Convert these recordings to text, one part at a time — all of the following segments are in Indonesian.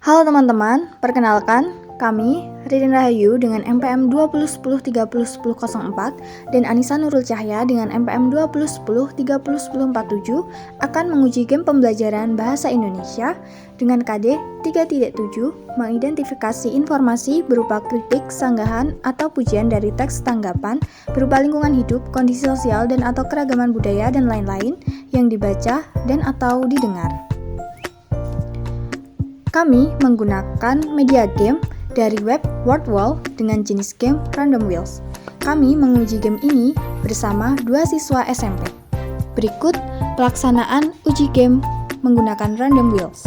Halo teman-teman, perkenalkan kami Ririn Rahayu dengan MPM 2010301004 dan Anissa Nurul Cahya dengan MPM 2010301047 akan menguji game pembelajaran bahasa Indonesia dengan KD 3.7 mengidentifikasi informasi berupa kritik, sanggahan, atau pujian dari teks tanggapan berupa lingkungan hidup, kondisi sosial, dan atau keragaman budaya dan lain-lain yang dibaca dan atau didengar. Kami menggunakan media game dari web WordWall dengan jenis game Random Wheels. Kami menguji game ini bersama 2 siswa SMP. Berikut pelaksanaan uji game menggunakan Random Wheels.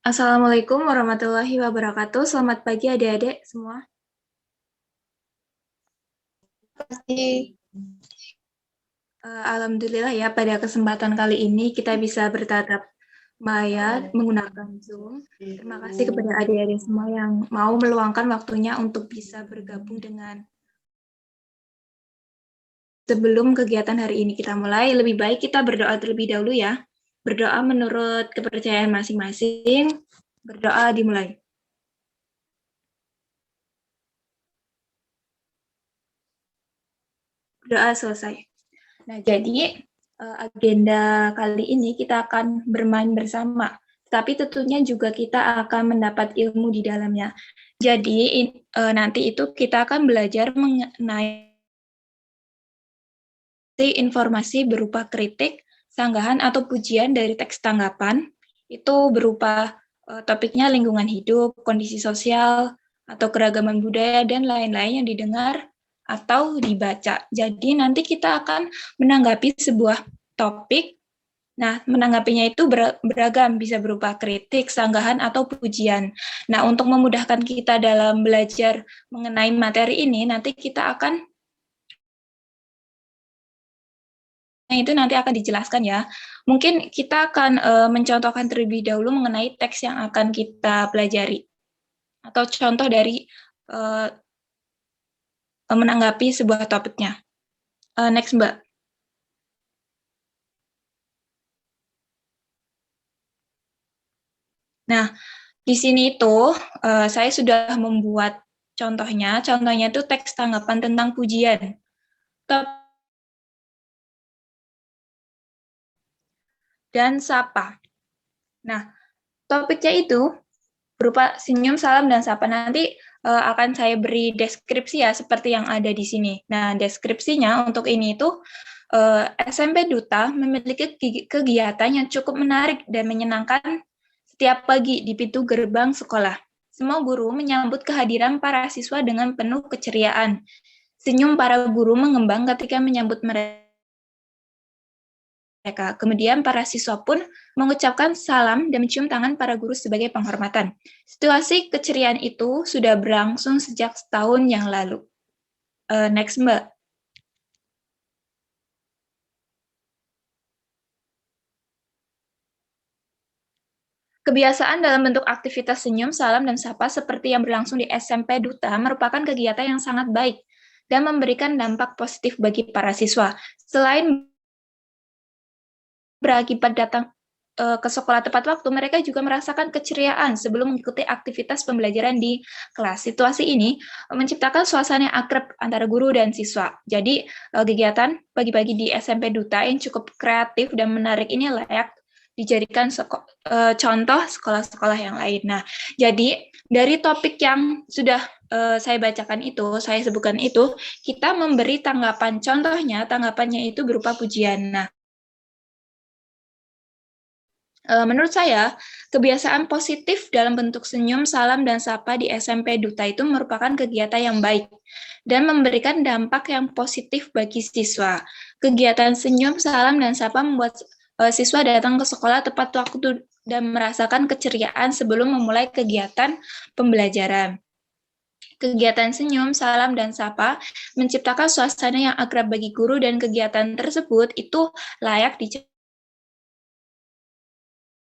Assalamualaikum warahmatullahi wabarakatuh. Selamat pagi adik-adik semua. Alhamdulillah ya, pada kesempatan kali ini kita bisa bertatap maya menggunakan Zoom. Terima kasih kepada adik-adik semua yang mau meluangkan waktunya untuk bisa bergabung dengan. Sebelum kegiatan hari ini kita mulai, lebih baik kita berdoa terlebih dahulu ya. Berdoa menurut kepercayaan masing-masing. Berdoa dimulai. Berdoa selesai. Nah, jadi agenda kali ini kita akan bermain bersama, tapi tentunya juga kita akan mendapat ilmu di dalamnya. Jadi nanti itu kita akan belajar mengenai informasi berupa kritik, sanggahan, atau pujian dari teks tanggapan. Itu berupa topiknya lingkungan hidup, kondisi sosial, atau keragaman budaya, dan lain-lain yang didengar atau dibaca. Jadi nanti kita akan menanggapi sebuah topik. Nah, menanggapinya itu beragam, bisa berupa kritik, sanggahan, atau pujian. Nah, untuk memudahkan kita dalam belajar mengenai materi ini, nanti kita akan itu nanti akan dijelaskan ya. Mungkin kita akan mencontohkan terlebih dahulu mengenai teks yang akan kita pelajari. Atau contoh dari menanggapi sebuah topiknya. Next, Mbak. Nah, di sini itu saya sudah membuat contohnya. Contohnya itu teks tanggapan tentang pujian. Dan sapa. Nah, topiknya itu berupa senyum, salam, dan sapa. Nanti akan saya beri deskripsi ya, seperti yang ada di sini. Nah, deskripsinya untuk ini itu SMP Duta memiliki kegiatan yang cukup menarik dan menyenangkan setiap pagi di pintu gerbang sekolah. Semua guru menyambut kehadiran para siswa dengan penuh keceriaan. Senyum para guru mengembang ketika menyambut mereka. Kemudian para siswa pun mengucapkan salam dan mencium tangan para guru sebagai penghormatan. Situasi keceriaan itu sudah berlangsung sejak setahun yang lalu. Next, Mbak. Kebiasaan dalam bentuk aktivitas senyum, salam, dan sapa seperti yang berlangsung di SMP Duta merupakan kegiatan yang sangat baik dan memberikan dampak positif bagi para siswa. Selain berakibat datang ke sekolah tepat waktu, mereka juga merasakan keceriaan sebelum mengikuti aktivitas pembelajaran di kelas. Situasi ini menciptakan suasana yang akrab antara guru dan siswa. Jadi, kegiatan pagi-pagi di SMP Duta yang cukup kreatif dan menarik ini layak dijadikan contoh sekolah-sekolah yang lain. Nah, jadi dari topik yang sudah saya bacakan itu, saya sebutkan itu, kita memberi tanggapan. Contohnya, tanggapannya itu berupa pujian. Nah, menurut saya, kebiasaan positif dalam bentuk senyum, salam, dan sapa di SMP Duta itu merupakan kegiatan yang baik dan memberikan dampak yang positif bagi siswa. Kegiatan senyum, salam, dan sapa membuat siswa datang ke sekolah tepat waktu dan merasakan keceriaan sebelum memulai kegiatan pembelajaran. Kegiatan senyum, salam, dan sapa menciptakan suasana yang akrab bagi guru dan kegiatan tersebut itu layak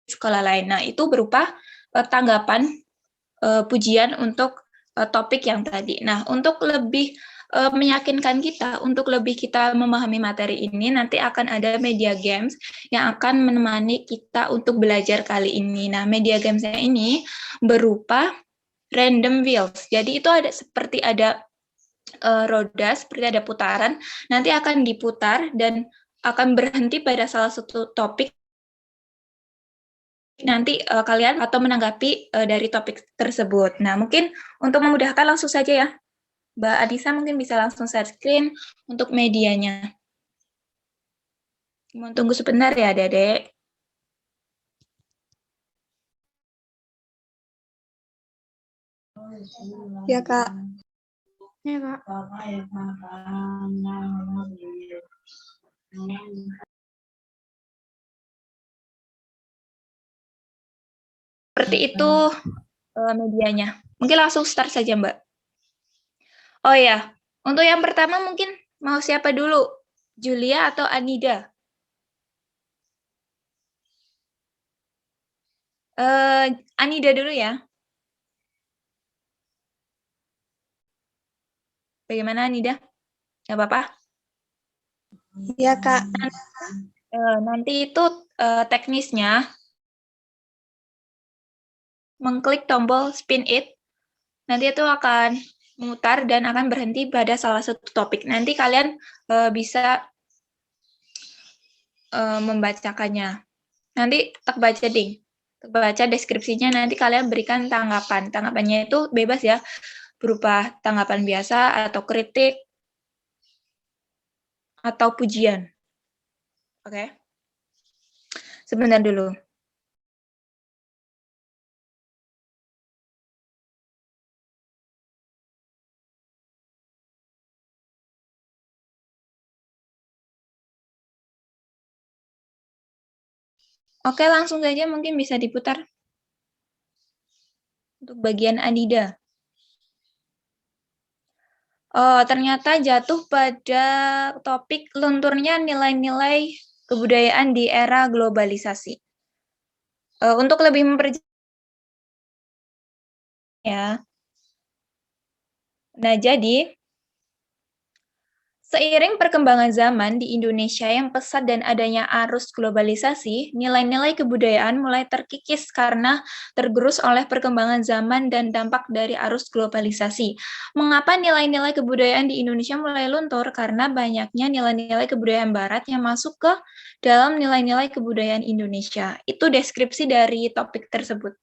sekolah lain. Nah, itu berupa tanggapan pujian untuk topik yang tadi. Nah, untuk lebih meyakinkan kita untuk lebih kita memahami materi ini, nanti akan ada media games yang akan menemani kita untuk belajar kali ini. Nah, media gamesnya ini berupa random wheels. Jadi itu seperti ada roda, seperti ada putaran, nanti akan diputar dan akan berhenti pada salah satu topik. Nanti kalian atau menanggapi dari topik tersebut. Nah, mungkin untuk memudahkan langsung saja ya. Mbak Adisa mungkin bisa langsung share screen untuk medianya. Mohon tunggu sebentar ya, Dedek. Ya, Kak. Ya, Kak. Seperti itu medianya. Mungkin langsung start saja, Mbak. Oh ya, untuk yang pertama mungkin mau siapa dulu? Julia atau Anida? Anida dulu ya. Bagaimana Anida? Nggak apa-apa? Ya, Kak. Nanti itu teknisnya mengklik tombol spin it, nanti itu akan memutar dan akan berhenti pada salah satu topik. Nanti kalian bisa membacakannya. Nanti tak baca ding, tak baca deskripsinya, nanti kalian berikan tanggapan. Tanggapannya itu bebas ya, berupa tanggapan biasa atau kritik atau pujian. Oke? Sebentar dulu. Oke, langsung saja mungkin bisa diputar. Untuk bagian Anida. Ternyata jatuh pada topik lunturnya nilai-nilai kebudayaan di era globalisasi. Untuk lebih memperjelas ya. Nah, jadi seiring perkembangan zaman di Indonesia yang pesat dan adanya arus globalisasi, nilai-nilai kebudayaan mulai terkikis karena tergerus oleh perkembangan zaman dan dampak dari arus globalisasi. Mengapa nilai-nilai kebudayaan di Indonesia mulai luntur? Karena banyaknya nilai-nilai kebudayaan Barat yang masuk ke dalam nilai-nilai kebudayaan Indonesia. Itu deskripsi dari topik tersebut.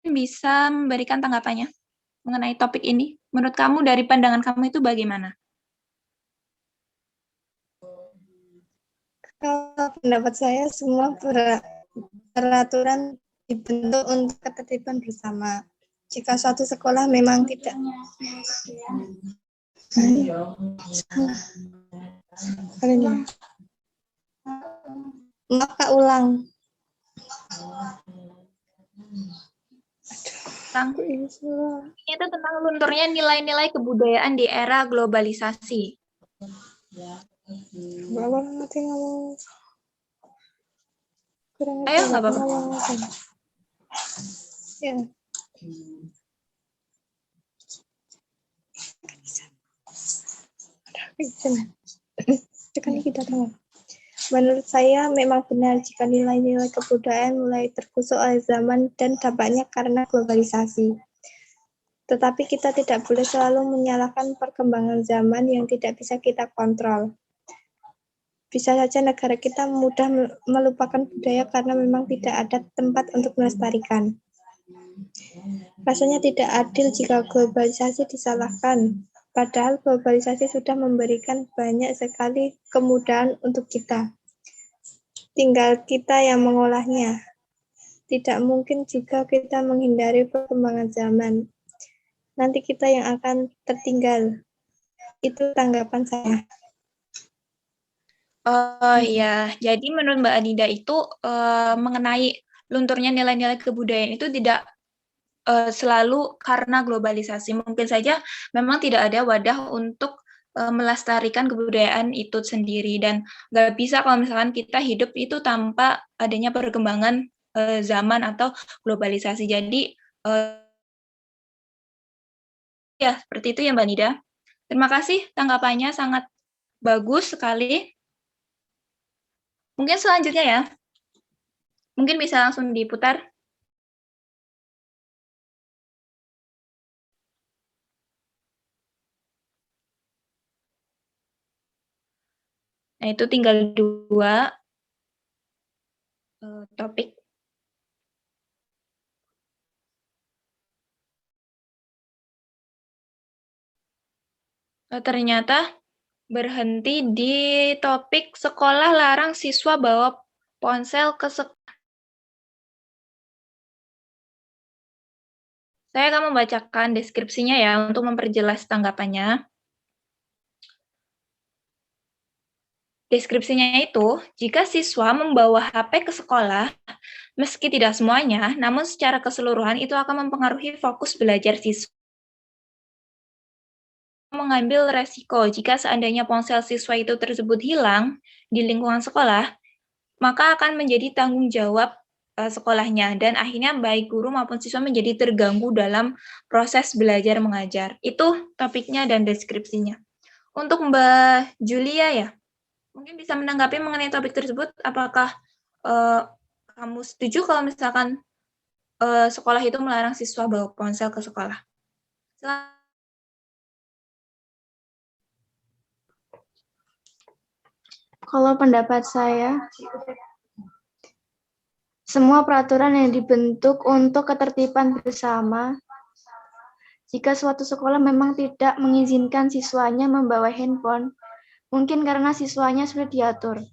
Bisa memberikan tanggapannya mengenai topik ini? Menurut kamu, dari pandangan kamu itu bagaimana? Kalau pendapat saya, semua peraturan dibentuk untuk ketertiban bersama. Jika suatu sekolah memang tidak maka ulang. Itu tentang lunturnya nilai-nilai kebudayaan di era globalisasi. Ayo, nggak apa-apa. Ya. Menurut saya memang benar jika nilai-nilai kebudayaan mulai tergusur oleh zaman dan dampaknya karena globalisasi. Tetapi kita tidak boleh selalu menyalahkan perkembangan zaman yang tidak bisa kita kontrol. Bisa saja negara kita mudah melupakan budaya karena memang tidak ada tempat untuk melestarikan. Rasanya tidak adil jika globalisasi disalahkan, padahal globalisasi sudah memberikan banyak sekali kemudahan untuk kita. Tinggal kita yang mengolahnya. Tidak mungkin jika kita menghindari perkembangan zaman. Nanti kita yang akan tertinggal. Itu tanggapan saya. Oh iya, jadi menurut Mbak Anida itu mengenai lunturnya nilai-nilai kebudayaan itu tidak selalu karena globalisasi. Mungkin saja memang tidak ada wadah untuk melestarikan kebudayaan itu sendiri, dan nggak bisa kalau misalkan kita hidup itu tanpa adanya perkembangan zaman atau globalisasi. Jadi Ya, seperti itu ya Mbak Nida. Terima kasih, tanggapannya sangat bagus sekali. Mungkin selanjutnya ya, mungkin bisa langsung diputar. Nah, itu tinggal 2 topik. Ternyata berhenti di topik sekolah larang siswa bawa ponsel ke sekolah. Saya akan membacakan deskripsinya ya untuk memperjelas tanggapannya. Deskripsinya itu, jika siswa membawa HP ke sekolah, meski tidak semuanya, namun secara keseluruhan itu akan mempengaruhi fokus belajar siswa. Mengambil resiko jika seandainya ponsel siswa itu tersebut hilang di lingkungan sekolah, maka akan menjadi tanggung jawab sekolahnya, dan akhirnya baik guru maupun siswa menjadi terganggu dalam proses belajar mengajar. Itu topiknya dan deskripsinya. Untuk Mbak Julia ya, mungkin bisa menanggapi mengenai topik tersebut, apakah kamu setuju kalau misalkan sekolah itu melarang siswa bawa ponsel ke sekolah? Kalau pendapat saya, semua peraturan yang dibentuk untuk ketertiban bersama, jika suatu sekolah memang tidak mengizinkan siswanya membawa handphone, mungkin karena siswanya sudah diatur.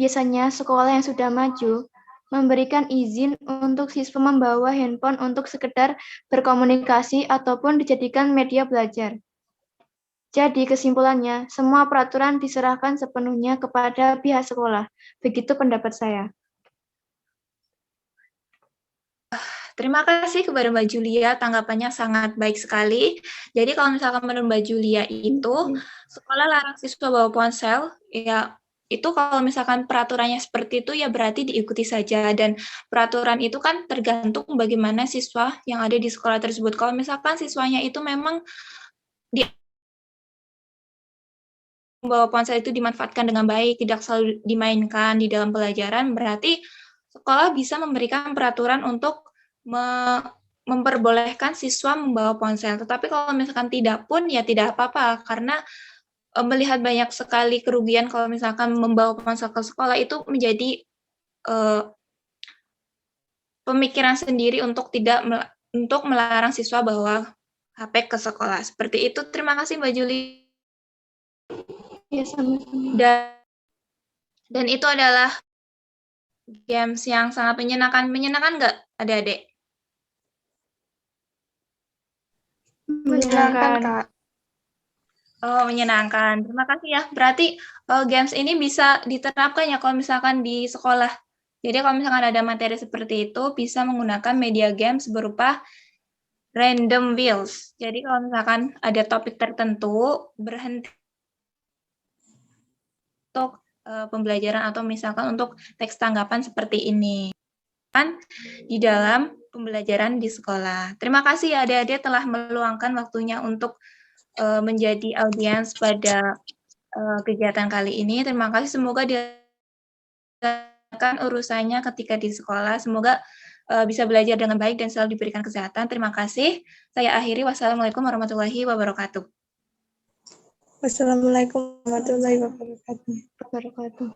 Biasanya sekolah yang sudah maju memberikan izin untuk siswa membawa handphone untuk sekedar berkomunikasi ataupun dijadikan media belajar. Jadi kesimpulannya, semua peraturan diserahkan sepenuhnya kepada pihak sekolah. Begitu pendapat saya. Terima kasih kepada Mbak Julia, tanggapannya sangat baik sekali. Jadi kalau misalkan menurut Mbak Julia itu, sekolah larang siswa bawa ponsel, ya itu kalau misalkan peraturannya seperti itu, ya berarti diikuti saja. Dan peraturan itu kan tergantung bagaimana siswa yang ada di sekolah tersebut. Kalau misalkan siswanya itu memang membawa ponsel itu dimanfaatkan dengan baik, tidak selalu dimainkan di dalam pelajaran, berarti sekolah bisa memberikan peraturan untuk memperbolehkan siswa membawa ponsel. Tetapi kalau misalkan tidak pun, ya tidak apa-apa, karena melihat banyak sekali kerugian kalau misalkan membawa ponsel ke sekolah itu menjadi pemikiran sendiri untuk untuk melarang siswa bawa HP ke sekolah. Seperti itu. Terima kasih Mbak Juli. Ya, sama-sama. Dan itu adalah games yang sangat menyenangkan. Menyenangkan nggak, adik-adik? Menyenangkan, Kak. Oh, menyenangkan. Terima kasih ya. Berarti games ini bisa diterapkan ya kalau misalkan di sekolah. Jadi kalau misalkan ada materi seperti itu, bisa menggunakan media games berupa random wheels. Jadi kalau misalkan ada topik tertentu, berhenti untuk pembelajaran atau misalkan untuk teks tanggapan seperti ini. Kan di dalam pembelajaran di sekolah. Terima kasih ya adik-adik telah meluangkan waktunya untuk menjadi audiens pada kegiatan kali ini. Terima kasih, semoga dilakukan urusannya ketika di sekolah. Semoga bisa belajar dengan baik dan selalu diberikan kesehatan. Terima kasih. Saya akhiri. Wassalamualaikum warahmatullahi wabarakatuh. Wassalamualaikum warahmatullahi wabarakatuh.